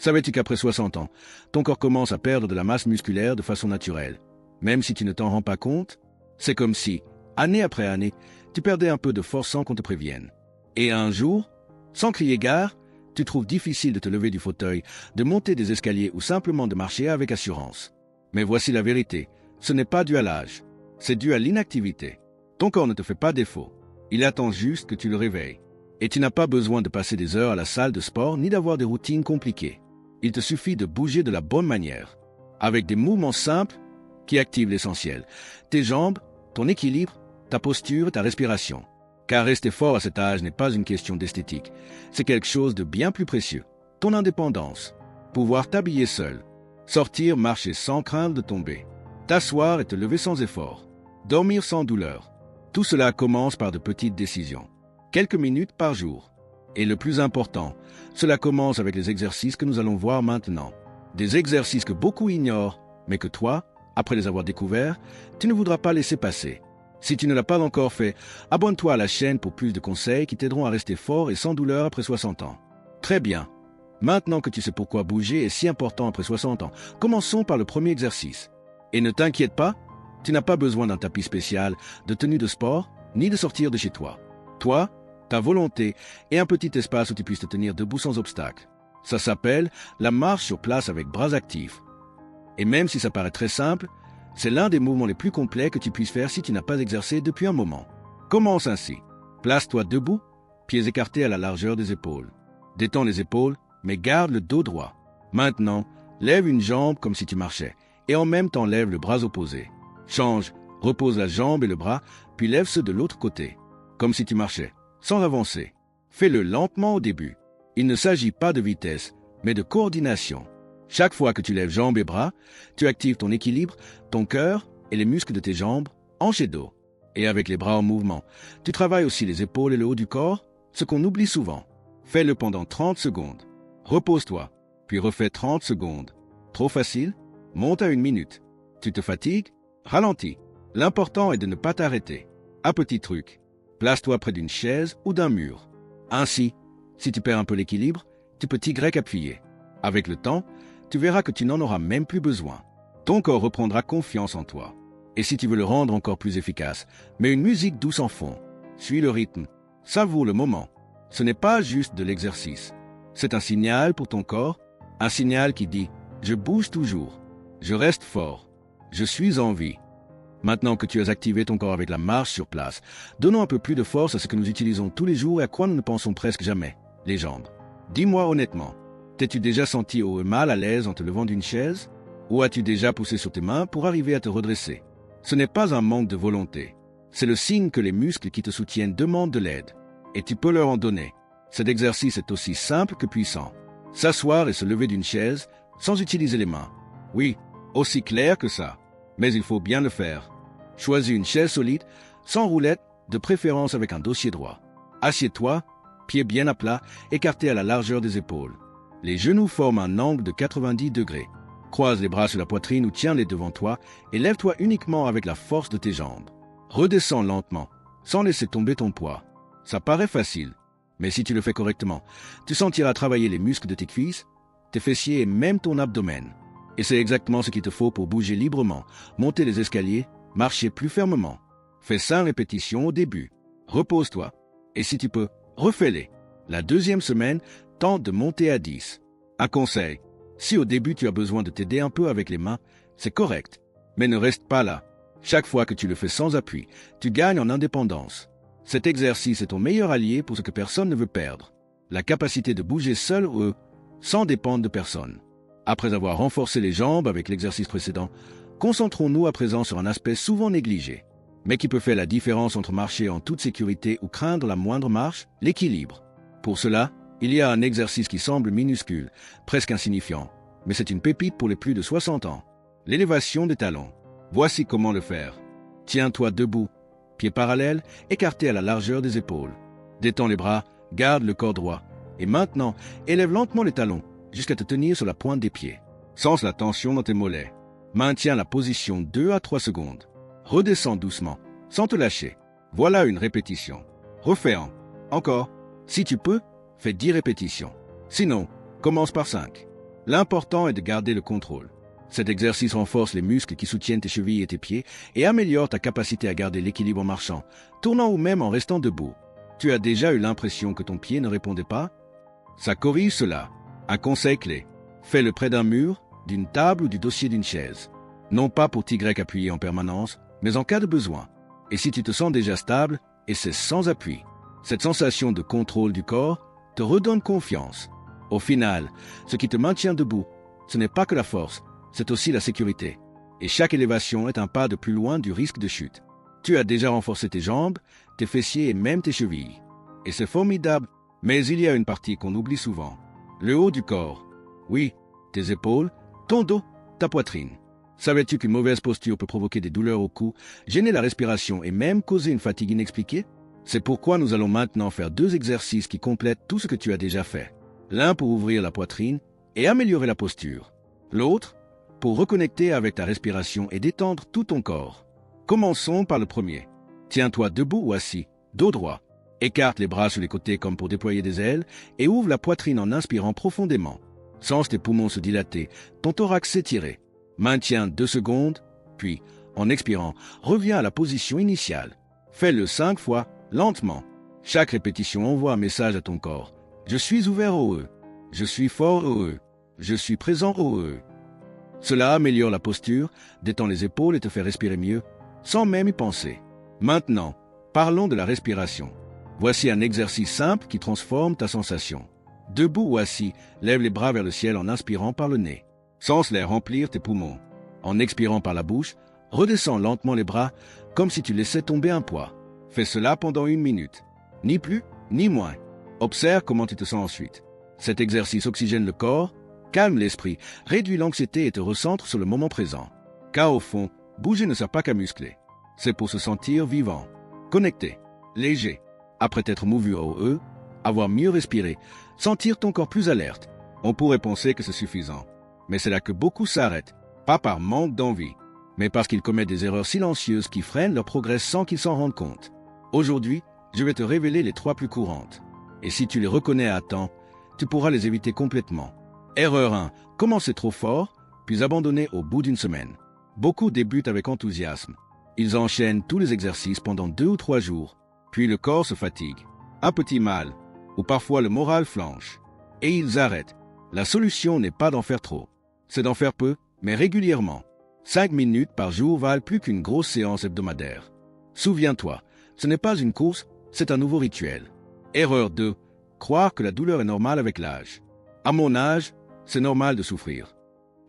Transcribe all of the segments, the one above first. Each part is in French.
Savais-tu qu'après 60 ans, ton corps commence à perdre de la masse musculaire de façon naturelle? Même si tu ne t'en rends pas compte, c'est comme si, année après année, tu perdais un peu de force sans qu'on te prévienne. Et un jour, sans crier gare, tu trouves difficile de te lever du fauteuil, de monter des escaliers ou simplement de marcher avec assurance. Mais voici la vérité, ce n'est pas dû à l'âge, c'est dû à l'inactivité. Ton corps ne te fait pas défaut, il attend juste que tu le réveilles. Et tu n'as pas besoin de passer des heures à la salle de sport ni d'avoir des routines compliquées. Il te suffit de bouger de la bonne manière, avec des mouvements simples qui activent l'essentiel. Tes jambes, ton équilibre, ta posture, ta respiration. Car rester fort à cet âge n'est pas une question d'esthétique, c'est quelque chose de bien plus précieux. Ton indépendance, pouvoir t'habiller seul, sortir, marcher sans craindre de tomber, t'asseoir et te lever sans effort, dormir sans douleur. Tout cela commence par de petites décisions, quelques minutes par jour. Et le plus important, cela commence avec les exercices que nous allons voir maintenant. Des exercices que beaucoup ignorent, mais que toi, après les avoir découverts, tu ne voudras pas laisser passer. Si tu ne l'as pas encore fait, abonne-toi à la chaîne pour plus de conseils qui t'aideront à rester fort et sans douleur après 60 ans. Très bien. Maintenant que tu sais pourquoi bouger est si important après 60 ans, commençons par le premier exercice. Et ne t'inquiète pas, tu n'as pas besoin d'un tapis spécial, de tenue de sport, ni de sortir de chez toi. Toi, ta volonté et un petit espace où tu puisses te tenir debout sans obstacle. Ça s'appelle la marche sur place avec bras actifs. Et même si ça paraît très simple, c'est l'un des mouvements les plus complets que tu puisses faire si tu n'as pas exercé depuis un moment. Commence ainsi. Place-toi debout, pieds écartés à la largeur des épaules. Détends les épaules, mais garde le dos droit. Maintenant, lève une jambe comme si tu marchais, et en même temps lève le bras opposé. Change, repose la jambe et le bras, puis lève ceux de l'autre côté, comme si tu marchais, sans avancer. Fais-le lentement au début. Il ne s'agit pas de vitesse, mais de coordination. Chaque fois que tu lèves jambes et bras, tu actives ton équilibre, ton cœur et les muscles de tes jambes, hanches et dos. Et avec les bras en mouvement, tu travailles aussi les épaules et le haut du corps, ce qu'on oublie souvent. Fais-le pendant 30 secondes. Repose-toi, puis refais 30 secondes. Trop facile? Monte à 1 minute. Tu te fatigues? Ralentis. L'important est de ne pas t'arrêter. Un petit truc. Place-toi près d'une chaise ou d'un mur. Ainsi, si tu perds un peu l'équilibre, tu peux t'y appuyer. Avec le temps, tu verras que tu n'en auras même plus besoin. Ton corps reprendra confiance en toi. Et si tu veux le rendre encore plus efficace, mets une musique douce en fond. Suis le rythme. Savoure le moment. Ce n'est pas juste de l'exercice. C'est un signal pour ton corps, un signal qui dit « Je bouge toujours. Je reste fort. Je suis en vie. » Maintenant que tu as activé ton corps avec la marche sur place, donnons un peu plus de force à ce que nous utilisons tous les jours et à quoi nous ne pensons presque jamais, les jambes. Dis-moi honnêtement, t'es-tu déjà senti mal à l'aise en te levant d'une chaise? Ou as-tu déjà poussé sur tes mains pour arriver à te redresser? Ce n'est pas un manque de volonté. C'est le signe que les muscles qui te soutiennent demandent de l'aide. Et tu peux leur en donner. Cet exercice est aussi simple que puissant. S'asseoir et se lever d'une chaise sans utiliser les mains. Oui, aussi clair que ça. Mais il faut bien le faire. Choisis une chaise solide, sans roulette, de préférence avec un dossier droit. Assieds-toi, pieds bien à plat, écartés à la largeur des épaules. Les genoux forment un angle de 90 degrés. Croise les bras sur la poitrine ou tiens-les devant toi et lève-toi uniquement avec la force de tes jambes. Redescends lentement, sans laisser tomber ton poids. Ça paraît facile, mais si tu le fais correctement, tu sentiras travailler les muscles de tes cuisses, tes fessiers et même ton abdomen. Et c'est exactement ce qu'il te faut pour bouger librement, monter les escaliers, marcher plus fermement. Fais 5 répétitions au début. Repose-toi. Et si tu peux, refais-les. La 2e semaine, tente de monter à 10. Un conseil. Si au début tu as besoin de t'aider un peu avec les mains, c'est correct. Mais ne reste pas là. Chaque fois que tu le fais sans appui, tu gagnes en indépendance. Cet exercice est ton meilleur allié pour ce que personne ne veut perdre. La capacité de bouger seul ou sans dépendre de personne. Après avoir renforcé les jambes avec l'exercice précédent, concentrons-nous à présent sur un aspect souvent négligé, mais qui peut faire la différence entre marcher en toute sécurité ou craindre la moindre marche, l'équilibre. Pour cela, il y a un exercice qui semble minuscule, presque insignifiant, mais c'est une pépite pour les plus de 60 ans. L'élévation des talons. Voici comment le faire. Tiens-toi debout, pieds parallèles, écartés à la largeur des épaules. Détends les bras, garde le corps droit. Et maintenant, élève lentement les talons, jusqu'à te tenir sur la pointe des pieds. Sens la tension dans tes mollets. Maintiens la position 2 à 3 secondes. Redescends doucement, sans te lâcher. Voilà une répétition. Refais encore. Si tu peux, fais 10 répétitions. Sinon, commence par 5. L'important est de garder le contrôle. Cet exercice renforce les muscles qui soutiennent tes chevilles et tes pieds et améliore ta capacité à garder l'équilibre en marchant, tournant ou même en restant debout. Tu as déjà eu l'impression que ton pied ne répondait pas? Ça corrige cela. Un conseil clé. Fais-le près d'un mur, d'une table ou du dossier d'une chaise. Non pas pour t'y appuyer en permanence, mais en cas de besoin. Et si tu te sens déjà stable, essaie sans appui. Cette sensation de contrôle du corps te redonne confiance. Au final, ce qui te maintient debout, ce n'est pas que la force, c'est aussi la sécurité. Et chaque élévation est un pas de plus loin du risque de chute. Tu as déjà renforcé tes jambes, tes fessiers et même tes chevilles. Et c'est formidable, mais il y a une partie qu'on oublie souvent. Le haut du corps. Oui, tes épaules, ton dos, ta poitrine. Savais-tu qu'une mauvaise posture peut provoquer des douleurs au cou, gêner la respiration et même causer une fatigue inexpliquée? C'est pourquoi nous allons maintenant faire 2 exercices qui complètent tout ce que tu as déjà fait. L'un pour ouvrir la poitrine et améliorer la posture. L'autre pour reconnecter avec ta respiration et détendre tout ton corps. Commençons par le premier. Tiens-toi debout ou assis, dos droit. Écarte les bras sur les côtés comme pour déployer des ailes et ouvre la poitrine en inspirant profondément. Sens tes poumons se dilater, ton thorax s'étirer. Maintiens 2 secondes, puis, en expirant, reviens à la position initiale. Fais-le 5 fois, lentement. Chaque répétition envoie un message à ton corps. Je suis ouvert au eux. Je suis fort au eux. Je suis présent au eux. Cela améliore la posture, détend les épaules et te fait respirer mieux, sans même y penser. Maintenant, parlons de la respiration. Voici un exercice simple qui transforme ta sensation. Debout ou assis, lève les bras vers le ciel en inspirant par le nez. Sens l'air remplir tes poumons. En expirant par la bouche, redescends lentement les bras comme si tu laissais tomber un poids. Fais cela pendant 1 minute. Ni plus, ni moins. Observe comment tu te sens ensuite. Cet exercice oxygène le corps, calme l'esprit, réduit l'anxiété et te recentre sur le moment présent. Car au fond, bouger ne sert pas qu'à muscler. C'est pour se sentir vivant, connecté, léger. Après t'être mouvu au E, avoir mieux respiré, sentir ton corps plus alerte. On pourrait penser que c'est suffisant. Mais c'est là que beaucoup s'arrêtent, pas par manque d'envie, mais parce qu'ils commettent des erreurs silencieuses qui freinent leur progrès sans qu'ils s'en rendent compte. Aujourd'hui, je vais te révéler les 3 plus courantes. Et si tu les reconnais à temps, tu pourras les éviter complètement. Erreur 1. Commencer trop fort, puis abandonner au bout d'une semaine. Beaucoup débutent avec enthousiasme. Ils enchaînent tous les exercices pendant 2 ou 3 jours, puis le corps se fatigue. Un petit mal, ou parfois le moral flanche. Et ils arrêtent. La solution n'est pas d'en faire trop. C'est d'en faire peu, mais régulièrement. 5 minutes par jour valent plus qu'une grosse séance hebdomadaire. Souviens-toi, ce n'est pas une course, c'est un nouveau rituel. Erreur 2. Croire que la douleur est normale avec l'âge. À mon âge, c'est normal de souffrir.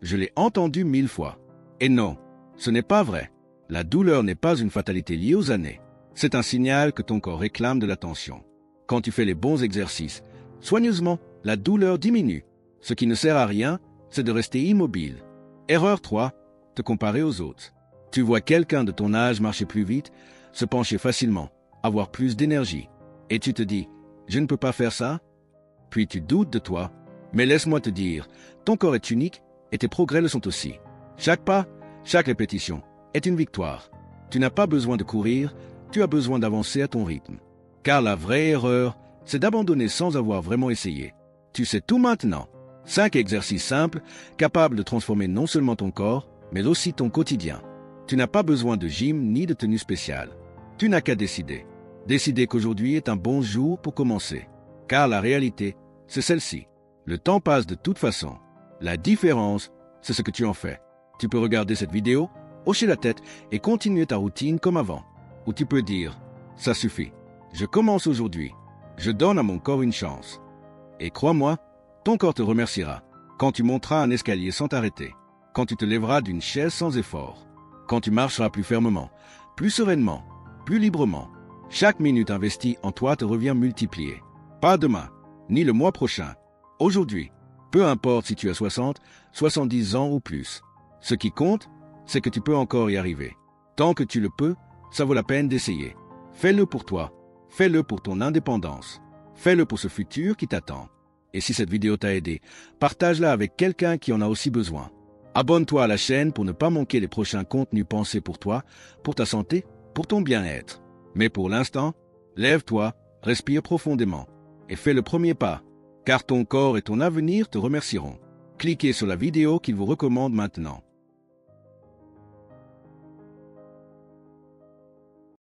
Je l'ai entendu 1000 fois. Et non, ce n'est pas vrai. La douleur n'est pas une fatalité liée aux années. C'est un signal que ton corps réclame de l'attention. Quand tu fais les bons exercices, soigneusement, la douleur diminue. Ce qui ne sert à rien, c'est de rester immobile. Erreur 3. Te comparer aux autres. Tu vois quelqu'un de ton âge marcher plus vite, se pencher facilement, avoir plus d'énergie. Et tu te dis, je ne peux pas faire ça? Puis tu doutes de toi. Mais laisse-moi te dire, ton corps est unique et tes progrès le sont aussi. Chaque pas, chaque répétition est une victoire. Tu n'as pas besoin de courir, tu as besoin d'avancer à ton rythme. Car la vraie erreur, c'est d'abandonner sans avoir vraiment essayé. Tu sais tout maintenant. 5 exercices simples, capables de transformer non seulement ton corps, mais aussi ton quotidien. Tu n'as pas besoin de gym ni de tenue spéciale. Tu n'as qu'à décider. Décider qu'aujourd'hui est un bon jour pour commencer. Car la réalité, c'est celle-ci. Le temps passe de toute façon. La différence, c'est ce que tu en fais. Tu peux regarder cette vidéo, hocher la tête et continuer ta routine comme avant. Ou tu peux dire, ça suffit. Je commence aujourd'hui. Je donne à mon corps une chance. Et crois-moi, ton corps te remerciera. Quand tu monteras un escalier sans t'arrêter. Quand tu te lèveras d'une chaise sans effort. Quand tu marcheras plus fermement, plus sereinement, plus librement. Chaque minute investie en toi te revient multipliée. Pas demain, ni le mois prochain. Aujourd'hui, peu importe si tu as 60, 70 ans ou plus. Ce qui compte, c'est que tu peux encore y arriver. Tant que tu le peux, ça vaut la peine d'essayer. Fais-le pour toi. Fais-le pour ton indépendance. Fais-le pour ce futur qui t'attend. Et si cette vidéo t'a aidé, partage-la avec quelqu'un qui en a aussi besoin. Abonne-toi à la chaîne pour ne pas manquer les prochains contenus pensés pour toi, pour ta santé, pour ton bien-être. Mais pour l'instant, lève-toi, respire profondément et fais le premier pas, car ton corps et ton avenir te remercieront. Cliquez sur la vidéo qu'il vous recommande maintenant.